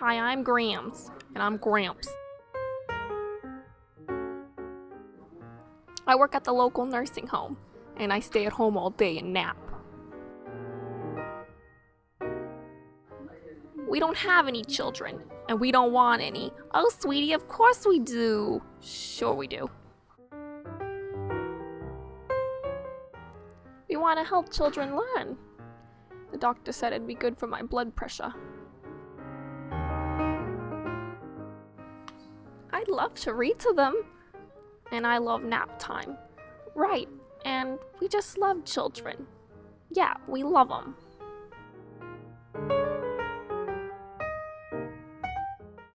Hi, I'm Grams, and I'm Gramps. I work at the local nursing home, and I stay at home all day and nap. We don't have any children, and we don't want any. Oh, sweetie, of course we do. Sure we do. We want to help children learn. The doctor said it'd be good for my blood pressure. I'd love to read to them. And I love nap time. Right, and we just love children. Yeah, we love them.